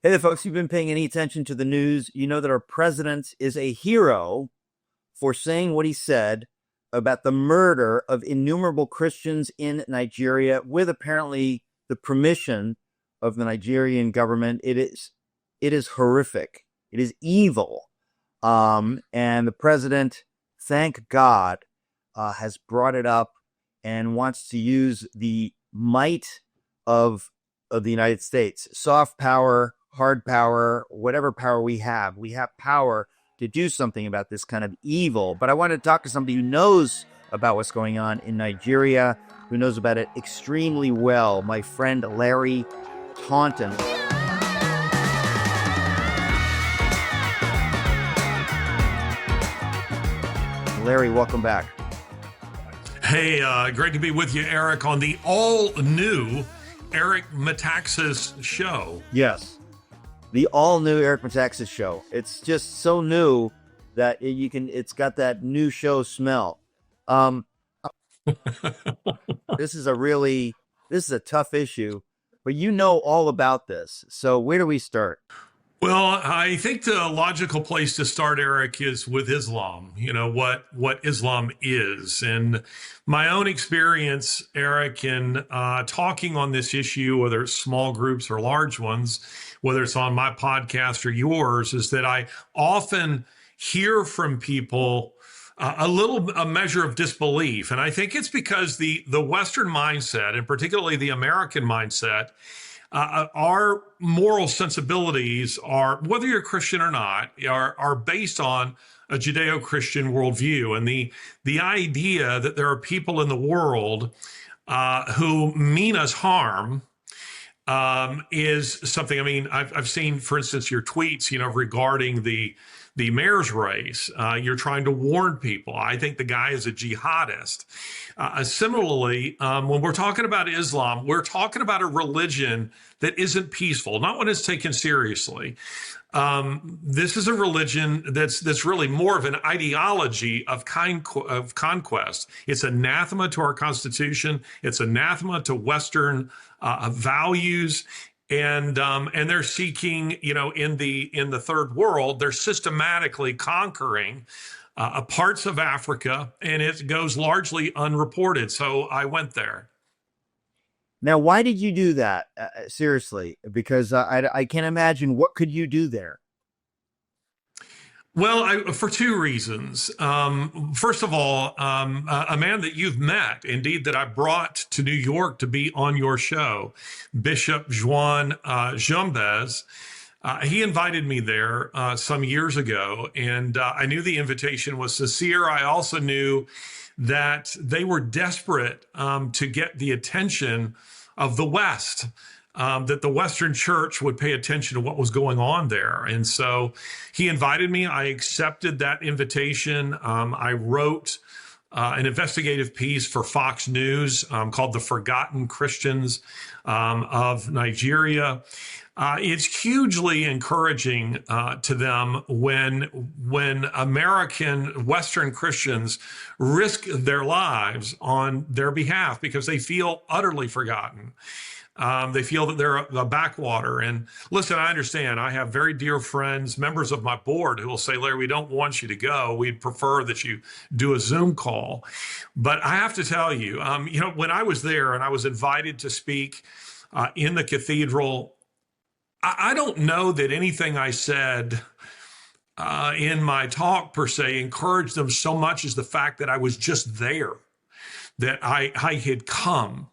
Hey there, folks. You've been paying any attention to the news. You know that our president is a hero for saying what he said about the murder of innumerable Christians in Nigeria with apparently the permission of the Nigerian government. It is horrific. It is evil. And the president, thank God, has brought it up and wants to use the might of the United States, soft power, hard power, whatever power we have. We have power to do something about this kind of evil. But I wanted to talk to somebody who knows about what's going on in Nigeria, who knows about it extremely well. My friend Larry Taunton. Larry, welcome back. Hey, great to be with you, Eric, on the all-new Eric Metaxas Show. Yes, the all-new Eric Metaxas Show. It's just so new that it's got that new show smell. This is a tough issue, but you know all about this. So where do we start? Well, I think the logical place to start, Eric, is with Islam. You know, what Islam is. And my own experience, Eric, in talking on this issue, whether it's small groups or large ones, whether it's on my podcast or yours, is that I often hear from people a measure of disbelief. And I think it's because the Western mindset, and particularly the American mindset, our moral sensibilities are, whether you're Christian or not, are based on a Judeo-Christian worldview. And the idea that there are people in the world who mean us harm is something. I mean, I've seen, for instance, your tweets, regarding the mayor's race. You're trying to warn people. I think the guy is a jihadist. Similarly, when we're talking about Islam, we're talking about a religion that isn't peaceful, not when it's taken seriously. This is a religion that's really more of an ideology of conquest. It's anathema to our Constitution. It's anathema to Western values. And they're seeking, in the third world, they're systematically conquering parts of Africa, and it goes largely unreported. So I went there. Now, why did you do that? Seriously, because I can't imagine what could you do there. Well, for two reasons. First of all, a man that you've met, indeed, that I brought to New York to be on your show, Bishop Juan Jambez, he invited me there some years ago, and I knew the invitation was sincere. I also knew that they were desperate to get the attention of the West. That the Western church would pay attention to what was going on there. And so he invited me. I accepted that invitation. I wrote an investigative piece for Fox News called The Forgotten Christians of Nigeria. It's hugely encouraging to them when American Western Christians risk their lives on their behalf because they feel utterly forgotten. They feel that they're a backwater. And listen, I understand. I have very dear friends, members of my board, who will say, Larry, we don't want you to go. We'd prefer that you do a Zoom call. But I have to tell you, when I was there and I was invited to speak in the cathedral, I don't know that anything I said in my talk, per se, encouraged them so much as the fact that I was just there, that I had come.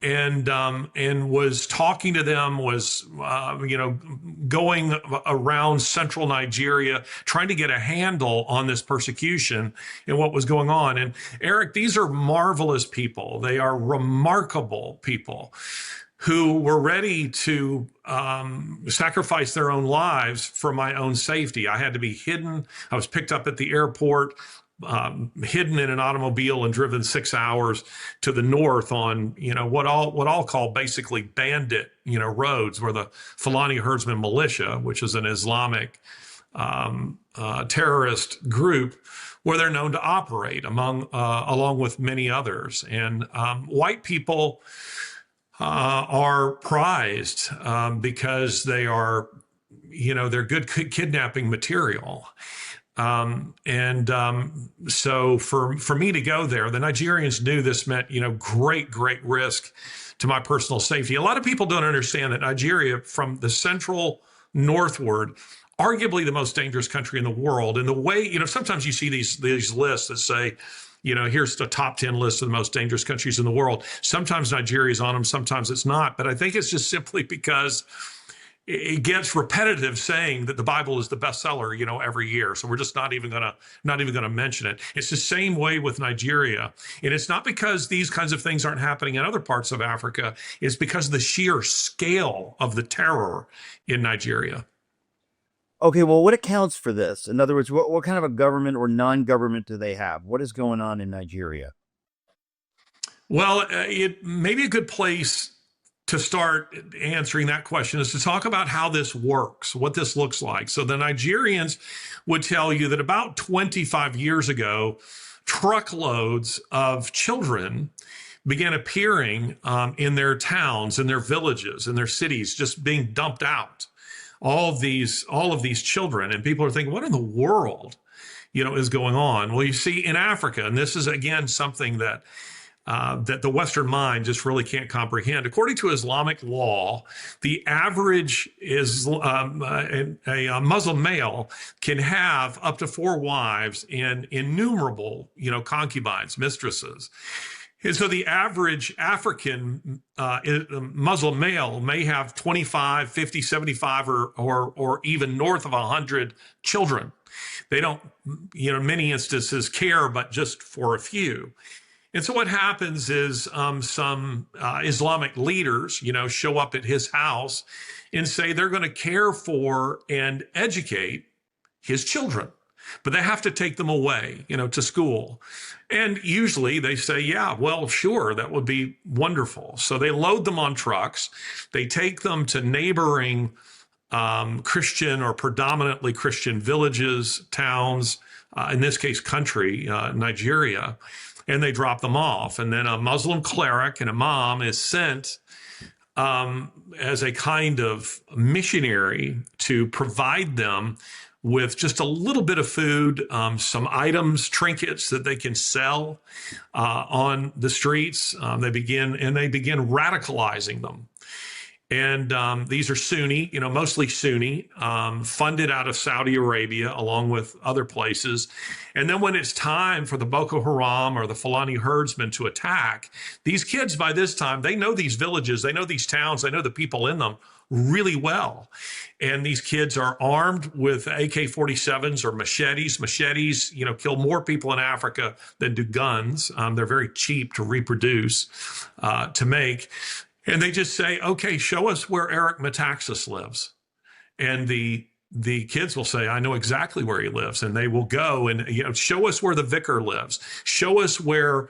And was talking to them, was, going around central Nigeria, trying to get a handle on this persecution and what was going on. And Eric, these are marvelous people. They are remarkable people who were ready to sacrifice their own lives for my own safety. I had to be hidden. I was picked up at the airport, hidden in an automobile and driven 6 hours to the north on, what I'll call basically bandit, roads, where the Fulani herdsmen militia, which is an Islamic terrorist group, where they're known to operate along with many others. And white people are prized because they are, they're good kidnapping material. So for me to go there, the Nigerians knew this meant, great risk to my personal safety. A lot of people don't understand that Nigeria, from the central northward, arguably the most dangerous country in the world. And the way, sometimes you see these lists that say, here's the top 10 list of the most dangerous countries in the world. Sometimes Nigeria's on them, sometimes it's not. But I think it's just simply because it gets repetitive saying that the Bible is the bestseller, every year. So we're just not even gonna mention it. It's the same way with Nigeria, and it's not because these kinds of things aren't happening in other parts of Africa. It's because of the sheer scale of the terror in Nigeria. Okay, well, what accounts for this? In other words, what kind of a government or non-government do they have? What is going on in Nigeria? Well, it may be a good place to start answering that question is to talk about how this works, what this looks like. So the Nigerians would tell you that about 25 years ago, truckloads of children began appearing in their towns, in their villages, in their cities, just being dumped out. All of these children, and people are thinking, what in the world, is going on? Well, you see, in Africa, and this is again something that the Western mind just really can't comprehend. According to Islamic law, the average is a Muslim male can have up to 4 wives and innumerable, concubines, mistresses. And so the average African Muslim male may have 25, 50, 75, or even north of 100 children. They don't, in many instances, care, but just for a few. And so what happens is some Islamic leaders, show up at his house and say they're going to care for and educate his children, but they have to take them away, to school. And usually they say, yeah, well, sure, that would be wonderful. So they load them on trucks. They take them to neighboring Christian or predominantly Christian villages, towns, in this case, country, Nigeria. And they drop them off. And then a Muslim cleric, an imam, is sent as a kind of missionary to provide them with just a little bit of food, some items, trinkets that they can sell on the streets. They begin radicalizing them. And these are Sunni, mostly Sunni, funded out of Saudi Arabia, along with other places. And then when it's time for the Boko Haram or the Fulani herdsmen to attack, these kids by this time, they know these villages, they know these towns, they know the people in them really well. And these kids are armed with AK-47s or machetes. Machetes, kill more people in Africa than do guns. They're very cheap to reproduce, to make. And they just say, okay, show us where Eric Metaxas lives. And the kids will say, I know exactly where he lives. And they will go and, show us where the vicar lives. Show us where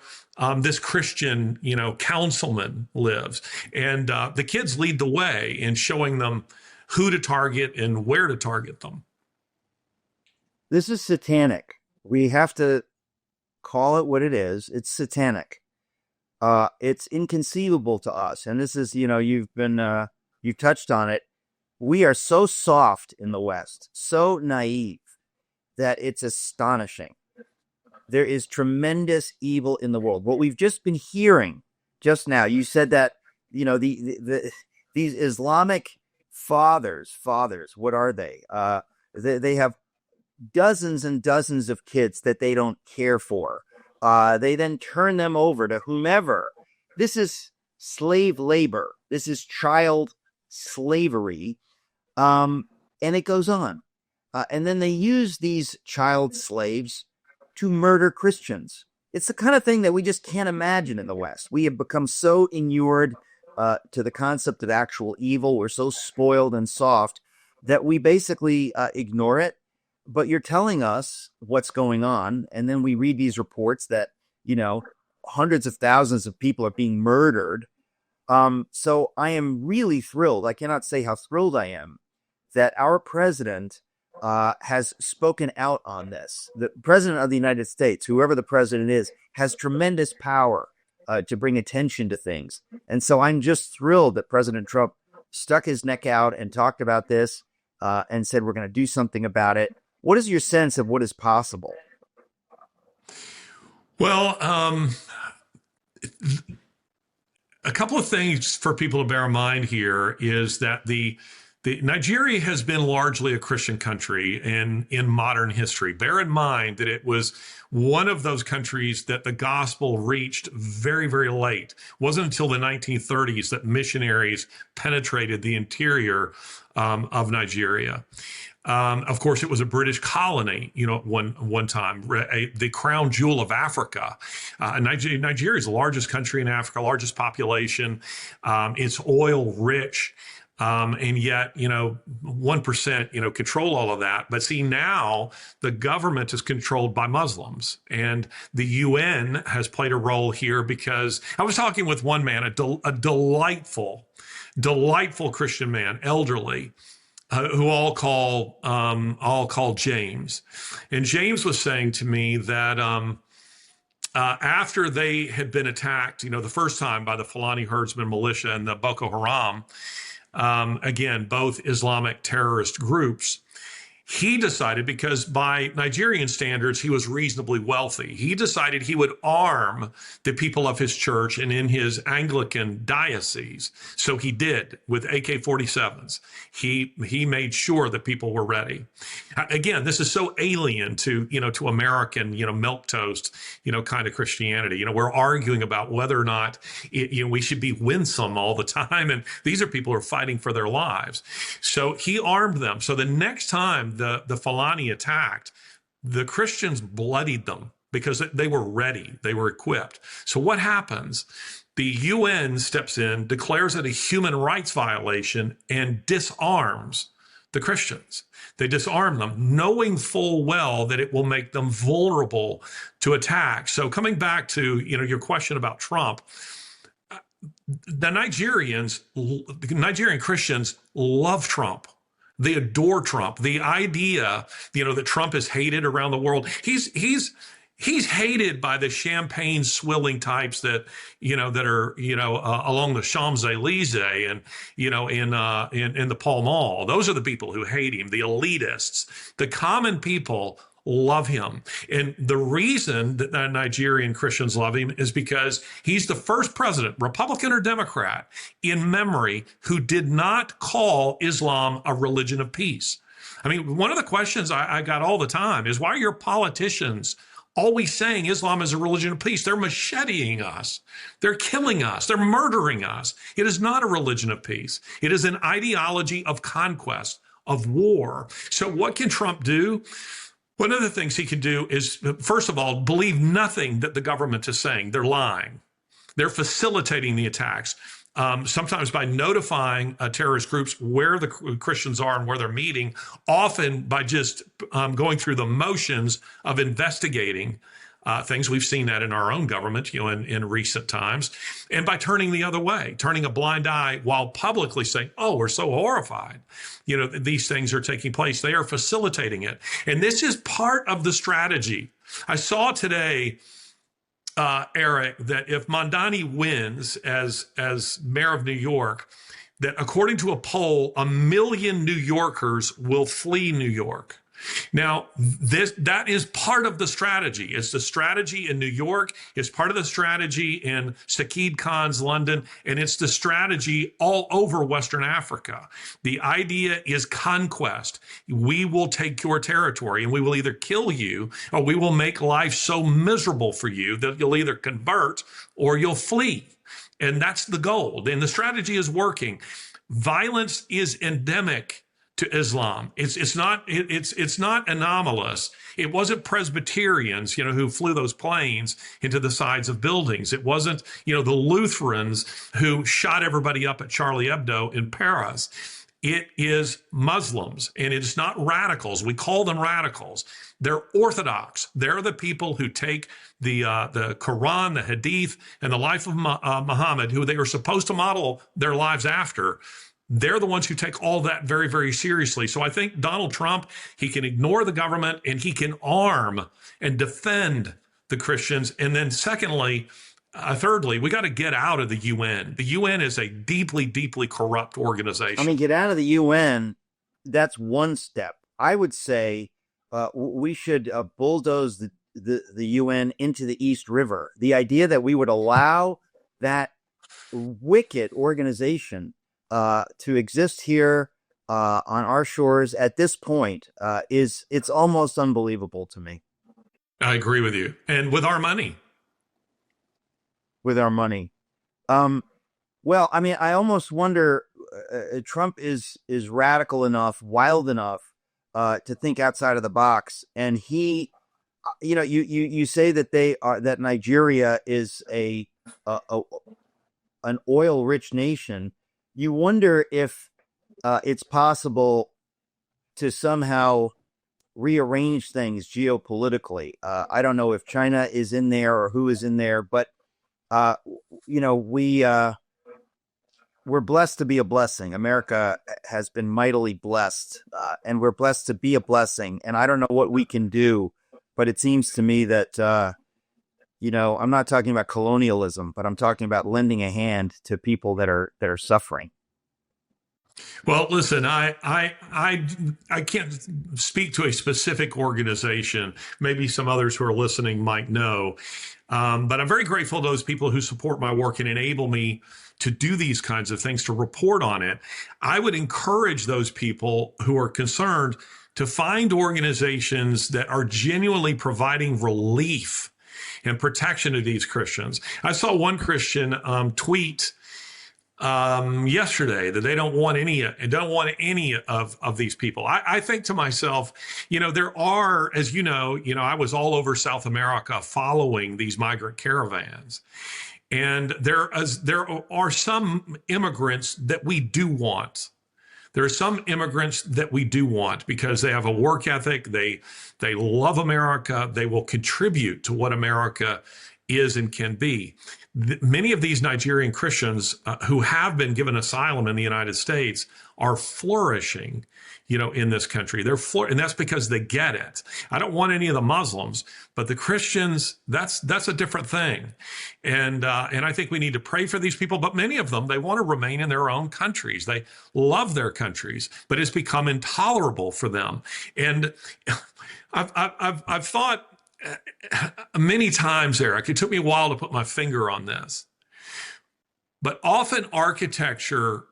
this Christian, councilman lives. And the kids lead the way in showing them who to target and where to target them. This is satanic. We have to call it what it is. It's satanic. It's inconceivable to us. And this is, you've touched on it. We are so soft in the West, so naive that it's astonishing. There is tremendous evil in the world. What we've just been hearing just now, you said that, these Islamic fathers, what are they? They have dozens and dozens of kids that they don't care for. They then turn them over to whomever. This is slave labor. This is child slavery. And it goes on. And then they use these child slaves to murder Christians. It's the kind of thing that we just can't imagine in the West. We have become so inured to the concept of actual evil. We're so spoiled and soft that we basically ignore it. But you're telling us what's going on, and then we read these reports that, hundreds of thousands of people are being murdered. So I am really thrilled. I cannot say how thrilled I am that our president has spoken out on this. The president of the United States, whoever the president is, has tremendous power. to bring attention to things. And so I'm just thrilled that President Trump stuck his neck out and talked about this and said, we're going to do something about it. What is your sense of what is possible? Well, a couple of things for people to bear in mind here is that the Nigeria has been largely a Christian country in modern history. Bear in mind that it was one of those countries that the gospel reached very, very late. It wasn't until the 1930s that missionaries penetrated the interior of Nigeria. Of course, it was a British colony, at one time, the crown jewel of Africa. Nigeria is the largest country in Africa, largest population. It's oil rich. And yet, 1%, control all of that. But see, now the government is controlled by Muslims, and the UN has played a role here because I was talking with one man, a delightful Christian man, elderly, who all call James. And James was saying to me that after they had been attacked, the first time by the Fulani herdsmen militia and the Boko Haram, again, both Islamic terrorist groups, he decided, because by Nigerian standards, he was reasonably wealthy, he decided he would arm the people of his church and in his Anglican diocese. So he did with AK-47s. He made sure that people were ready. Again, this is so alien to American, milquetoast, kind of Christianity. We're arguing about whether or not we should be winsome all the time. And these are people who are fighting for their lives. So he armed them. So the next time the Fulani attacked, the Christians bloodied them because they were ready, they were equipped. So what happens? The UN steps in, declares it a human rights violation, and disarms the Christians. They disarm them, knowing full well that it will make them vulnerable to attack. So coming back to your question about Trump, the Nigerian Christians love Trump. They adore Trump. The idea, that Trump is hated around the world. He's hated by the champagne swilling types that are along the Champs-Elysees and in the Pall Mall. Those are the people who hate him. The elitists, the common people love him. And the reason that the Nigerian Christians love him is because he's the first president, Republican or Democrat, in memory, who did not call Islam a religion of peace. I mean, one of the questions I got all the time is, why are your politicians always saying Islam is a religion of peace? They're macheteing us. They're killing us. They're murdering us. It is not a religion of peace. It is an ideology of conquest, of war. So what can Trump do? One of the things he can do is, first of all, believe nothing that the government is saying. They're lying. They're facilitating the attacks, sometimes by notifying terrorist groups where the Christians are and where they're meeting, often by just going through the motions of investigating things. We've seen that in our own government, in recent times, and by turning the other way, turning a blind eye while publicly saying, "Oh, we're so horrified. These things are taking place." They are facilitating it, and this is part of the strategy. I saw today, Eric, that if Mondani wins as mayor of New York, that according to a poll, 1 million New Yorkers will flee New York. Now, that is part of the strategy. It's the strategy in New York. It's part of the strategy in Saqib Khan's London, and it's the strategy all over Western Africa. The idea is conquest. We will take your territory, and we will either kill you, or we will make life so miserable for you that you'll either convert or you'll flee. And that's the goal. And the strategy is working. Violence is endemic to Islam. It's not anomalous. It wasn't Presbyterians, who flew those planes into the sides of buildings. It wasn't, the Lutherans who shot everybody up at Charlie Hebdo in Paris. It is Muslims, and it's not radicals. We call them radicals. They're orthodox. They're the people who take the Quran, the Hadith, and the life of Muhammad, who they are supposed to model their lives after. They're the ones who take all that very, very seriously. So I think Donald Trump, he can ignore the government and he can arm and defend the Christians. And then secondly, thirdly, we got to get out of the UN. The UN is a deeply, deeply corrupt organization. I mean, get out of the UN. That's one step. I would say we should bulldoze the UN into the East River. The idea that we would allow that wicked organization to exist here on our shores at this point it's almost unbelievable to me. I agree with you. And with our money. With our money. Well, I mean, I almost wonder Trump is radical enough, wild enough to think outside of the box. And he, you say that that Nigeria is an oil rich nation. You wonder if it's possible to somehow rearrange things geopolitically. I don't know if China is in there or who is in there, but we're blessed to be a blessing. America has been mightily blessed, and we're blessed to be a blessing. And I don't know what we can do, but it seems to me that, I'm not talking about colonialism, but I'm talking about lending a hand to people that are suffering. Well, listen, I can't speak to a specific organization. Maybe some others who are listening might know. But I'm very grateful to those people who support my work and enable me to do these kinds of things, to report on it. I would encourage those people who are concerned to find organizations that are genuinely providing relief and protection to these Christians. I saw one Christian tweet yesterday that they don't want any of these people. I think to myself, there are, as I was all over South America following these migrant caravans. And there are some immigrants that we do want. There are some immigrants that we do want because they have a work ethic. They love America. They will contribute to what America is and can be. Many of these Nigerian Christians who have been given asylum in the United States are flourishing, in this country. And that's because they get it. I don't want any of the Muslims, but the Christians, that's a different thing. And I think we need to pray for these people. But many of them, they want to remain in their own countries. They love their countries, but it's become intolerable for them. And I've thought many times, Eric, it took me a while to put my finger on this, but often architecture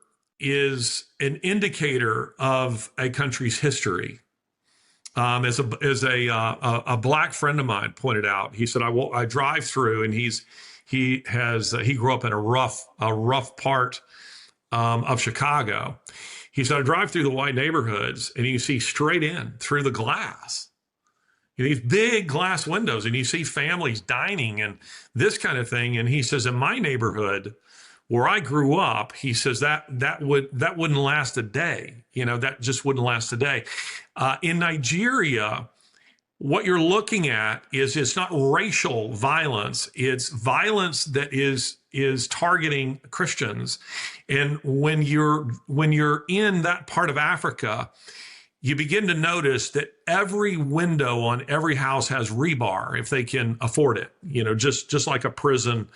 is an indicator of a country's history. As a black friend of mine pointed out, he said, I drive through, and he grew up in a rough part of Chicago. He said, I drive through the white neighborhoods, and you see straight in through the glass. These big glass windows, and you see families dining and this kind of thing. And he says, in my neighborhood where I grew up, he says that wouldn't last a day. That just wouldn't last a day. In Nigeria, what you're looking at is it's not racial violence. It's violence that is targeting Christians. And when you're in that part of Africa, you begin to notice that every window on every house has rebar if they can afford it, just like a prison,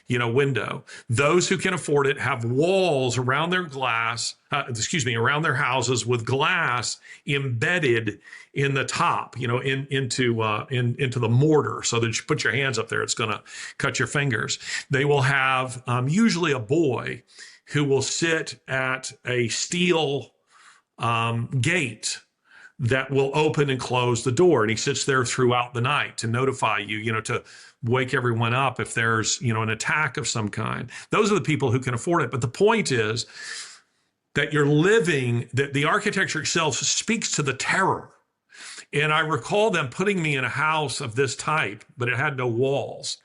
window. Those who can afford it have walls around their around their houses with glass embedded in the top, into the mortar, so that you put your hands up there, it's going to cut your fingers. They will have usually a boy who will sit at a steel gate that will open and close the door. And he sits there throughout the night to notify you, to wake everyone up if there's, an attack of some kind. Those are the people who can afford it. But the point is that that the architecture itself speaks to the terror. And I recall them putting me in a house of this type, but it had no walls.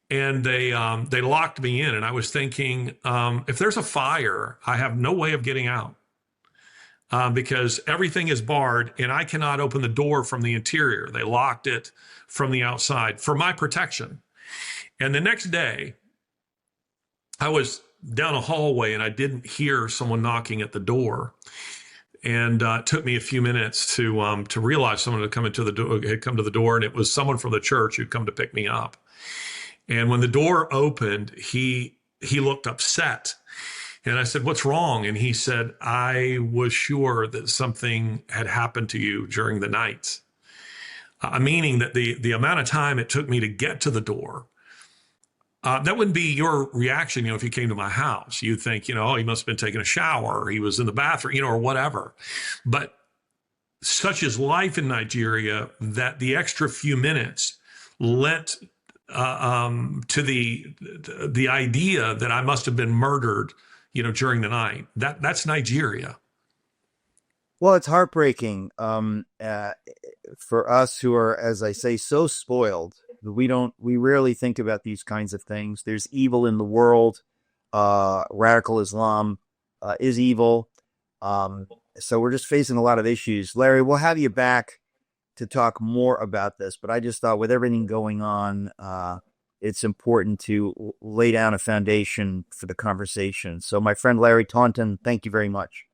And they locked me in. And I was thinking, if there's a fire, I have no way of getting out. Because everything is barred and I cannot open the door from the interior. They locked it from the outside for my protection. And the next day, I was down a hallway and I didn't hear someone knocking at the door. And it took me a few minutes to realize someone had come to the door, and it was someone from the church who'd come to pick me up. And when the door opened, he looked upset. And I said, "What's wrong?" And he said, "I was sure that something had happened to you during the night." Meaning that the amount of time it took me to get to the door, that wouldn't be your reaction, if you came to my house. You'd think, oh, he must have been taking a shower, or he was in the bathroom, or whatever. But such is life in Nigeria that the extra few minutes lent to the idea that I must have been murdered, during the night. That's Nigeria. Well, it's heartbreaking for us who are, as I say, so spoiled. We rarely think about these kinds of things. There's evil in the world. Radical Islam is evil. So we're just facing a lot of issues. Larry, we'll have you back to talk more about this, but I just thought with everything going on, it's important to lay down a foundation for the conversation. So my friend Larry Taunton, thank you very much.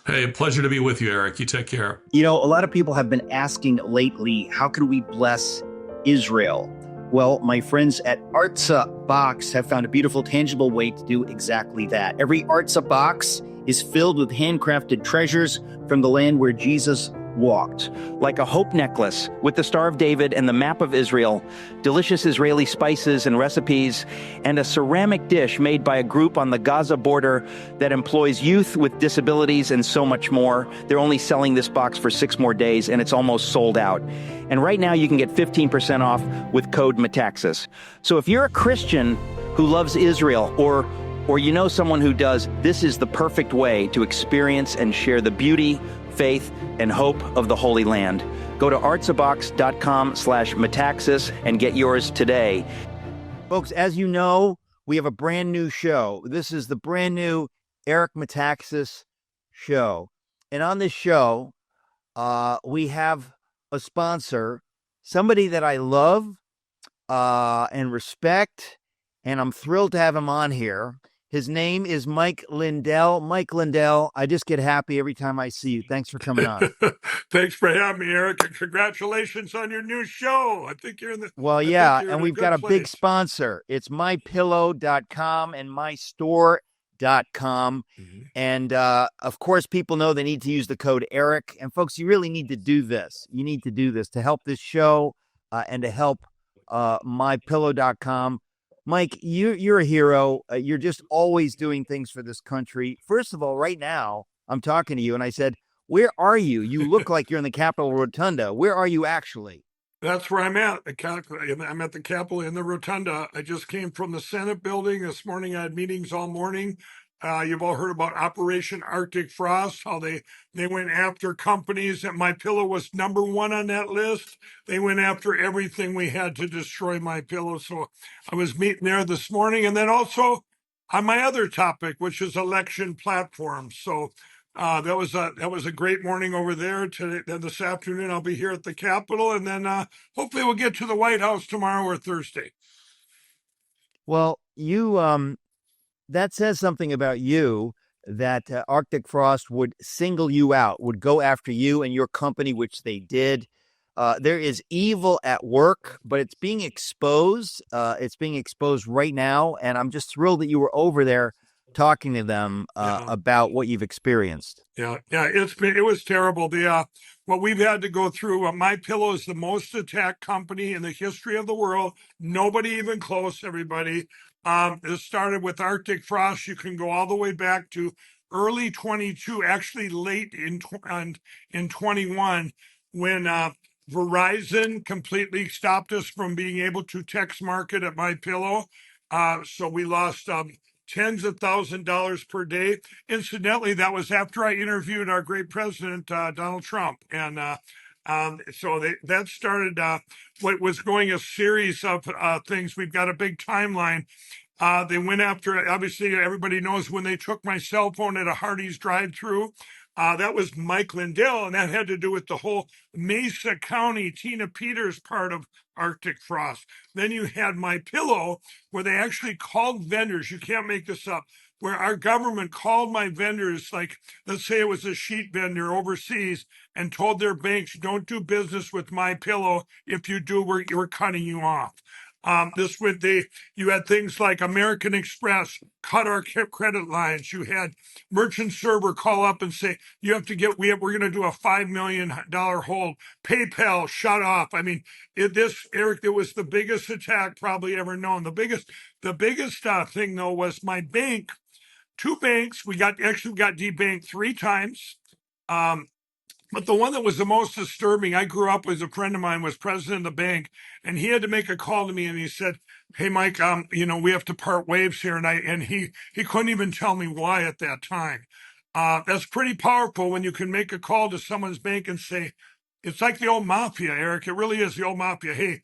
Hey, pleasure to be with you, Eric. You take care. A lot of people have been asking lately, how can we bless Israel? Well, my friends at Artza Box have found a beautiful, tangible way to do exactly that. Every Artza Box is filled with handcrafted treasures from the land where Jesus walked. Like a hope necklace with the Star of David and the map of Israel, delicious Israeli spices and recipes, and a ceramic dish made by a group on the Gaza border that employs youth with disabilities and so much more. They're only selling this box for 6 more days, and it's almost sold out. And right now you can get 15% off with code Metaxas. So if you're a Christian who loves Israel, or someone who does, this is the perfect way to experience and share the beauty, faith, and hope of the Holy Land. Go to artsabox.com/Metaxas and get yours today. Folks, as you know, we have a brand new show. This is the brand new Eric Metaxas Show. And on this show, we have a sponsor, somebody that I love and respect, and I'm thrilled to have him on here. His name is Mike Lindell. Mike Lindell, I just get happy every time I see you. Thanks for coming on. Thanks for having me, Eric, and congratulations on your new show. I think you're in the Well, yeah, and we've got a big sponsor. It's mypillow.com and mystore.com. Mm-hmm. And of course, people know they need to use the code Eric. And folks, you really need to do this. You need to do this to help this show and to help mypillow.com. Mike, you're a hero. You're just always doing things for this country. First of all, right now, I'm talking to you, and I said, where are you? You look like you're in the Capitol Rotunda. Where are you actually? That's where I'm at. I'm at the Capitol in the Rotunda. I just came from the Senate building. This morning I had meetings all morning. You've all heard about Operation Arctic Frost, how they went after companies, and My Pillow was number 1 on that list. They went after everything we had to destroy My Pillow. So I was meeting there this morning, and then also on my other topic, which is election platforms. So that was a great morning over there. Today, then this afternoon, I'll be here at the Capitol, and then hopefully we'll get to the White House tomorrow or Thursday. Well, you that says something about you, that Arctic Frost would single you out, would go after you and your company, which they did. There is evil at work, but it's being exposed. It's being exposed right now, and I'm just thrilled that you were over there talking to them about what you've experienced. Yeah, it was terrible. What we've had to go through. My Pillow is the most attacked company in the history of the world. Nobody even close. Everybody. It started with Arctic Frost. You can go all the way back to early 22, actually late in 21, when Verizon completely stopped us from being able to text market at My Pillow. So we lost tens of $1,000s per day. Incidentally, that was after I interviewed our great president, Donald Trump. And so that started what was going a series of things. We've got a big timeline. They went after, obviously, everybody knows when they took my cell phone at a Hardee's drive-through. That was Mike Lindell, and that had to do with the whole Mesa County, Tina Peters part of Arctic Frost. Then you had My Pillow, where they actually called vendors. You can't make this up. Where our government called my vendors, like let's say it was a sheet vendor overseas, and told their banks, "Don't do business with My Pillow. If you do, we're cutting you off." You had things like American Express cut our credit lines. You had Merchant Server call up and say, you have to get, we're going to do a $5 million hold. PayPal shut off. I mean, Eric, it was the biggest attack probably ever known. The biggest thing though was my bank, two banks. We got debanked 3 times. But the one that was the most disturbing, I grew up with a friend of mine was president of the bank, and he had to make a call to me, and he said, "Hey, Mike, we have to part ways here," and he couldn't even tell me why at that time. That's pretty powerful when you can make a call to someone's bank and say, it's like the old mafia, Eric. It really is the old mafia. Hey,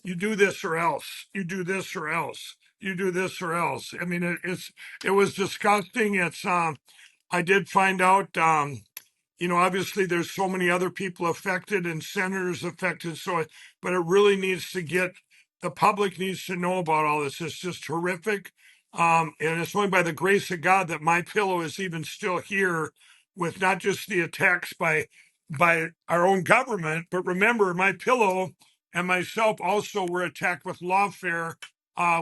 you do this or else. You do this or else. You do this or else. I mean, it was disgusting. I did find out. Obviously there's so many other people affected and senators affected. But it really needs to the public needs to know about all this. It's just horrific. And it's only by the grace of God that my pillow is even still here with not just the attacks by our own government, but remember my pillow and myself also were attacked with lawfare,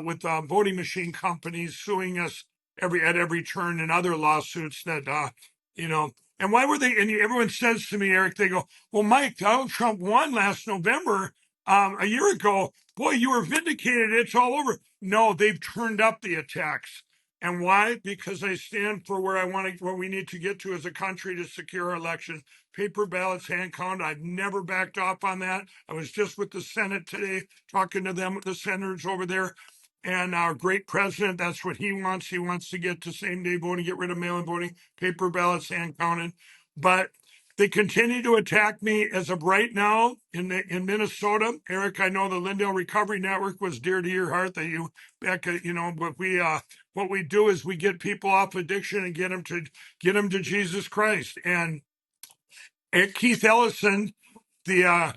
with voting machine companies suing us at every turn and other lawsuits that, and why were they? And everyone says to me, Eric, they go, well, Mike, Donald Trump won last November, a year ago. Boy, you were vindicated. It's all over. No, they've turned up the attacks. And why? Because I stand for where we need to get to as a country to secure our elections. Paper ballots, hand count. I've never backed off on that. I was just with the Senate today, talking to them, the senators over there. And our great president, that's what he wants. He wants to get to same-day voting, get rid of mail-in voting, paper ballots, hand counted. But they continue to attack me as of right now in Minnesota. Eric, I know the Lindell Recovery Network was dear to your heart that you back, but what we do is we get people off addiction and get them to Jesus Christ. And Keith Ellison, the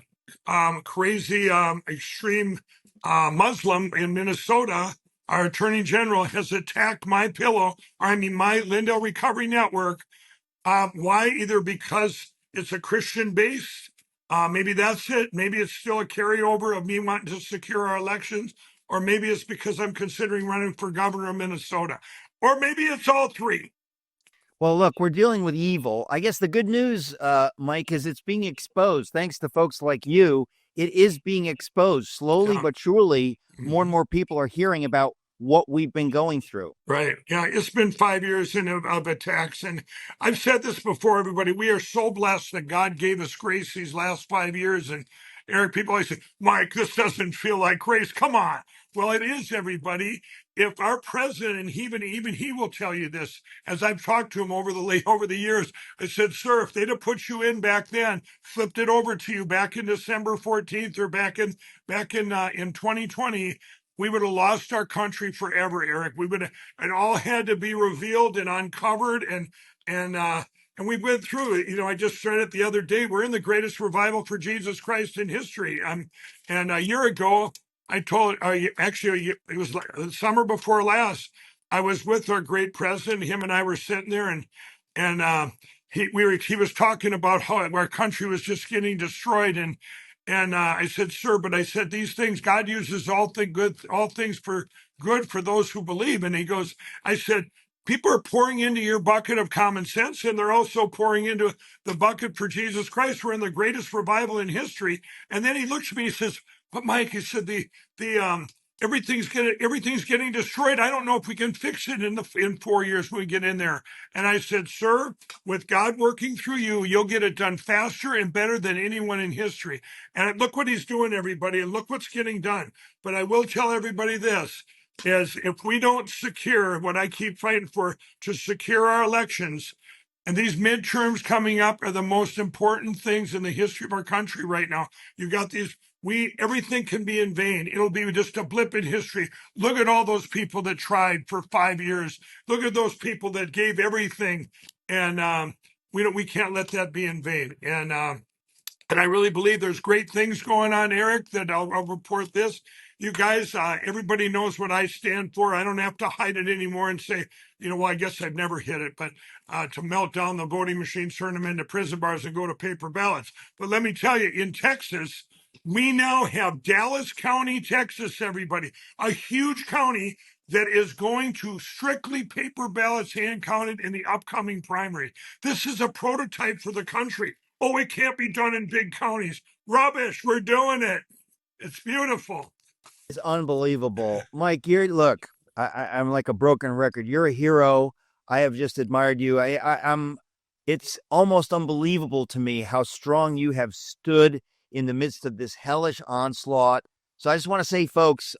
crazy extreme Muslim in Minnesota, our attorney general has attacked my Lindell Recovery Network. Why? Either because it's a Christian base, maybe that's it. Maybe it's still a carryover of me wanting to secure our elections, or maybe it's because I'm considering running for governor of Minnesota, or maybe it's all 3. Well, look, we're dealing with evil. I guess the good news, Mike, is it's being exposed. Thanks to folks like you, it is being exposed slowly but surely. More and more people are hearing about what we've been going through. Right. Yeah, it's been 5 years of attacks. And I've said this before, everybody. We are so blessed that God gave us grace these last 5 years. And Eric, people always say, Mike, this doesn't feel like grace. Come on. Well, it is, everybody. If our president, and even he will tell you this, as I've talked to him over the years, I said, sir, if they'd have put you in back then, flipped it over to you back in December 14th or back in 2020, we would have lost our country forever, Eric. It all had to be revealed and uncovered, and we went through it. I just said it the other day. We're in the greatest revival for Jesus Christ in history. And a year ago, I told, actually, it was like the summer before last. I was with our great president. Him and I were sitting there, and he was talking about how our country was just getting destroyed, and I said, sir, but I said, these things, God uses all things for good for those who believe. And he goes, I said, people are pouring into your bucket of common sense, and they're also pouring into the bucket for Jesus Christ. We're in the greatest revival in history. And then he looks at me, he says, but Mike, he said, everything's getting destroyed. I don't know if we can fix it in 4 years when we get in there. And I said, sir, with God working through you, you'll get it done faster and better than anyone in history. And look what he's doing, everybody, and look what's getting done. But I will tell everybody this, is if we don't secure what I keep fighting for, to secure our elections, and these midterms coming up are the most important things in the history of our country right now. You've got these, everything can be in vain. It'll be just a blip in history. Look at all those people that tried for 5 years. Look at those people that gave everything. And we can't let that be in vain. And I really believe there's great things going on, Eric, that I'll report this. You guys, everybody knows what I stand for. I don't have to hide it anymore and say, well, I guess I've never hit it, but to melt down the voting machines, turn them into prison bars and go to paper ballots. But let me tell you, in Texas, We now have Dallas County, Texas, everybody, a huge county that is going to strictly paper ballots hand counted in the upcoming primary. This is a prototype for the country. Oh, it can't be done in big counties. Rubbish. We're doing it. It's beautiful. It's unbelievable. Mike, look, I'm like a broken record. You're a hero. I have just admired you. It's almost unbelievable to me how strong you have stood in the midst of this hellish onslaught. So I just want to say, folks,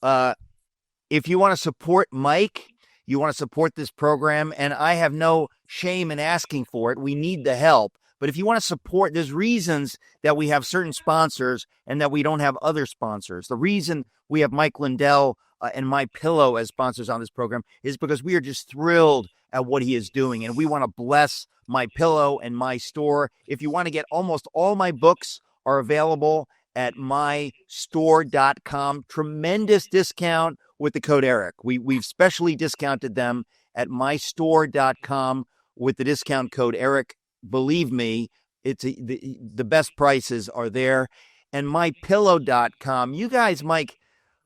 if you want to support Mike, you want to support this program, and I have no shame in asking for it. We need the help. But if you want to support, there's reasons that we have certain sponsors and that we don't have other sponsors. The reason we have Mike Lindell and My Pillow as sponsors on this program is because we are just thrilled at what he is doing, and we want to bless My Pillow and my store. If you want to get, almost all my books are available at mystore.com. Tremendous discount with the code Eric. We've specially discounted them at mystore.com with the discount code Eric. Believe me, the best prices are there. And mypillow.com. You guys, Mike,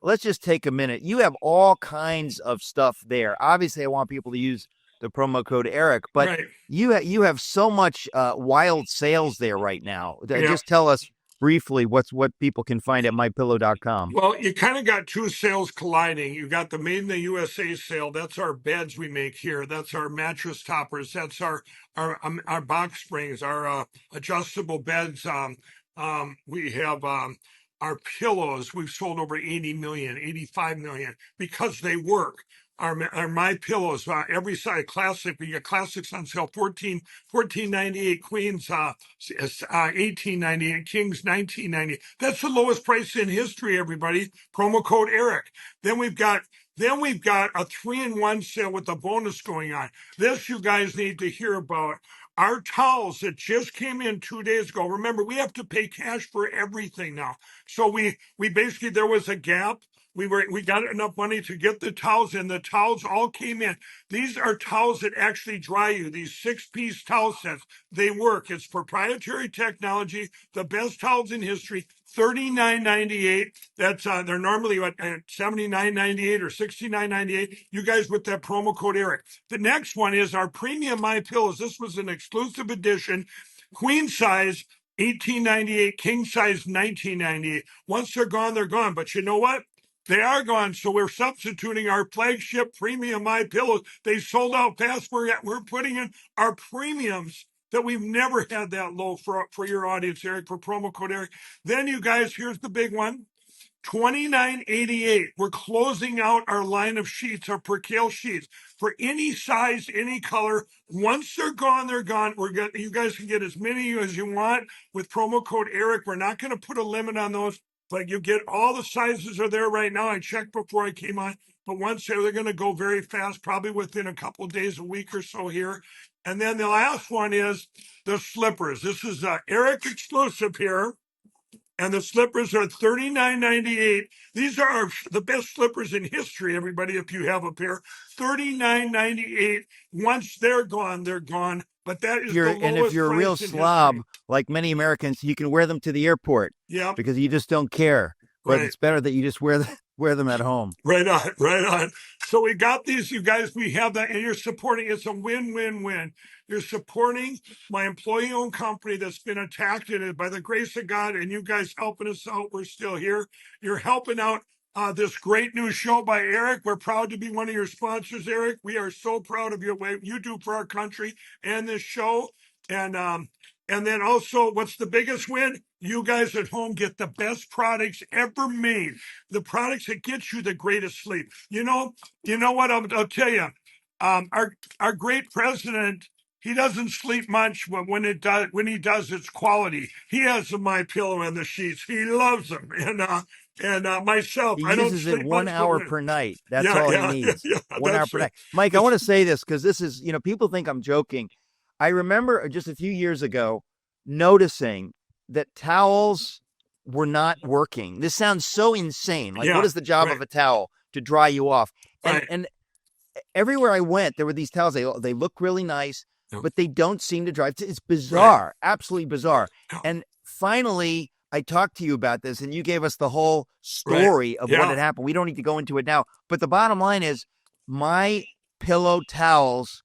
let's just take a minute. You have all kinds of stuff there. Obviously, I want people to use the promo code Eric, but Right. you have so much wild sales there right now. Yeah. Just tell us briefly what people can find at mypillow.com. Well, you kind of got two sales colliding. You got the Made in the USA sale. That's our beds we make here. That's our mattress toppers. That's our box springs, our adjustable beds. We have our pillows. We've sold over 80 million, 85 million because they work. Our My Pillows, every size classic. We got classics on sale, $14.98, queens, $18.98, kings, $19.98. That's the lowest price in history, everybody. Promo code Eric. Then we've got a 3-in-1 sale with a bonus going on. This you guys need to hear about. Our towels that just came in 2 days ago. Remember, we have to pay cash for everything now. So we basically, there was a gap. We got enough money to get the towels in. The towels all came in. These are towels that actually dry you. These 6-piece towel sets, they work. It's proprietary technology. The best towels in history. $39.98. That's they're normally at $79.98 or $69.98. You guys with that promo code Eric. The next one is our premium My Pillows. This was an exclusive edition, queen size. $18.98, king size $19.98. Once they're gone, they're gone. But you know what? They are gone, so we're substituting our flagship premium My Pillows. They sold out fast. We're putting in our premiums that we've never had that low for your audience, Eric, for promo code Eric. Then you guys, here's the big one. $29.88. We're closing out our line of sheets, our percale sheets, for any size, any color. Once they're gone, they're gone. You guys can get as many as you want with promo code Eric. We're not going to put a limit on those, but you get all the sizes are there right now. I checked before I came on, but once they're going to go very fast, probably within a couple of days, a week or so here. And then the last one is the slippers. This is Eric exclusive here. And the slippers are $39.98. These are the best slippers in history, everybody, if you have a pair. $39.98. Once they're gone, they're gone. But that is the lowest price. And if you're a real slob, history. like many Americans, you can wear them to the airport. Yeah. Because you just don't care. But It's better that you just wear them at home. Right on. So we got these, you guys, we have that, and you're supporting, it's a win-win-win. You're supporting my employee-owned company that's been attacked, and by the grace of God, and you guys helping us out, we're still here. You're helping out this great new show by Eric. We're proud to be one of your sponsors, Eric. We are so proud of your way you do for our country and this show. And then also, what's the biggest win? You guys at home get the best products ever made. The products that get you the greatest sleep. You know what? I'll tell you. Our great president, he doesn't sleep much, but when he does, it's quality. He has a My Pillow and the sheets. He loves them, and myself, He I don't uses sleep it 1 much, hour per night. That's all he needs. 1 hour per night. Mike, I want to say this because this is, people think I'm joking. I remember just a few years ago noticing that towels were not working. This sounds so insane. Like, what is the job of a towel? To dry you off. And everywhere I went, there were these towels. They look really nice, but they don't seem to dry. It's bizarre, absolutely bizarre. And finally, I talked to you about this, and you gave us the whole story of what had happened. We don't need to go into it now. But the bottom line is, my pillow towels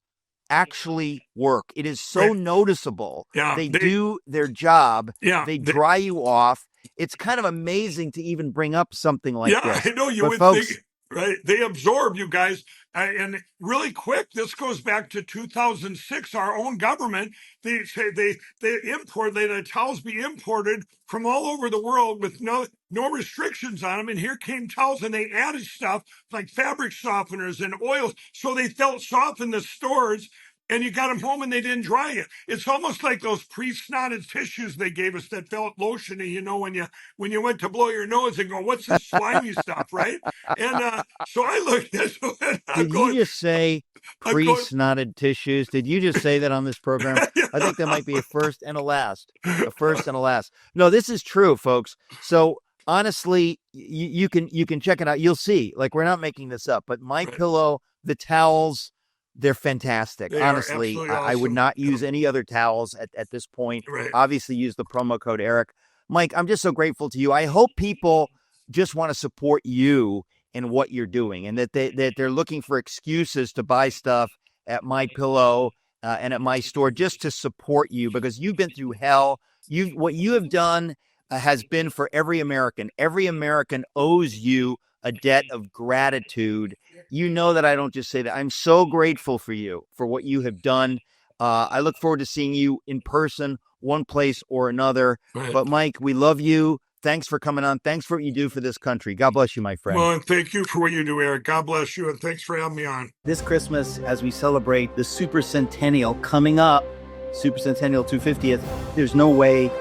actually work. It is so noticeable. They do their job. They dry you off. It's kind of amazing to even bring up something like this. I know you would think, right? They absorb you guys. And really quick, this goes back to 2006. Our own government, they say they the towels be imported from all over the world with no restrictions on them. And here came towels, and they added stuff like fabric softeners and oils, so they felt soft in the stores. And you got them home and they didn't dry you. It's almost like those pre-snotted tissues they gave us that felt lotiony, you know, when you went to blow your nose and go, what's this slimy stuff, right? And so I looked at it. Did you just say pre-snotted tissues? Did you just say that on this program? I think that might be a first and a last. A first and a last. No, this is true, folks. So honestly, you can check it out. You'll see. Like, we're not making this up, but My Pillow, the towels, they're fantastic. Honestly, awesome. I would not use any other towels at this point. Obviously, use the promo code Eric. Mike, I'm just so grateful to you. I hope people just want to support you and what you're doing, and that they're looking for excuses to buy stuff at My Pillow and at my store just to support you, because you've been through hell. What you have done has been for every American. Every American owes you a debt of gratitude. You know that I don't just say that. I'm so grateful for you, for what you have done. I look forward to seeing you in person, one place or another. But Mike, we love you. Thanks for coming on. Thanks for what you do for this country. God bless you, my friend. Well, and thank you for what you do, Eric. God bless you, and thanks for having me on. This Christmas, as we celebrate the Super Centennial coming up, Super Centennial 250th, there's no way,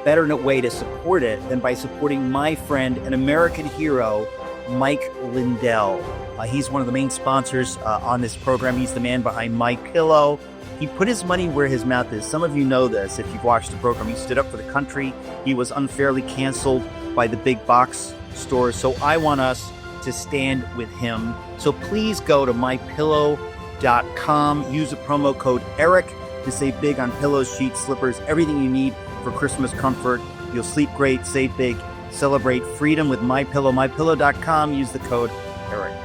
better way to support it than by supporting my friend, an American hero, Mike Lindell. He's one of the main sponsors on this program. He's the man behind My Pillow. He put his money where his mouth is. Some of you know this if you've watched the program. He stood up for the country. He was unfairly canceled by the big box stores. So I want us to stand with him. So please go to mypillow.com. Use the promo code Eric to save big on pillows, sheets, slippers, everything you need for Christmas comfort. You'll sleep great, save big, celebrate freedom with My Pillow. Mypillow.com. Use the code Eric.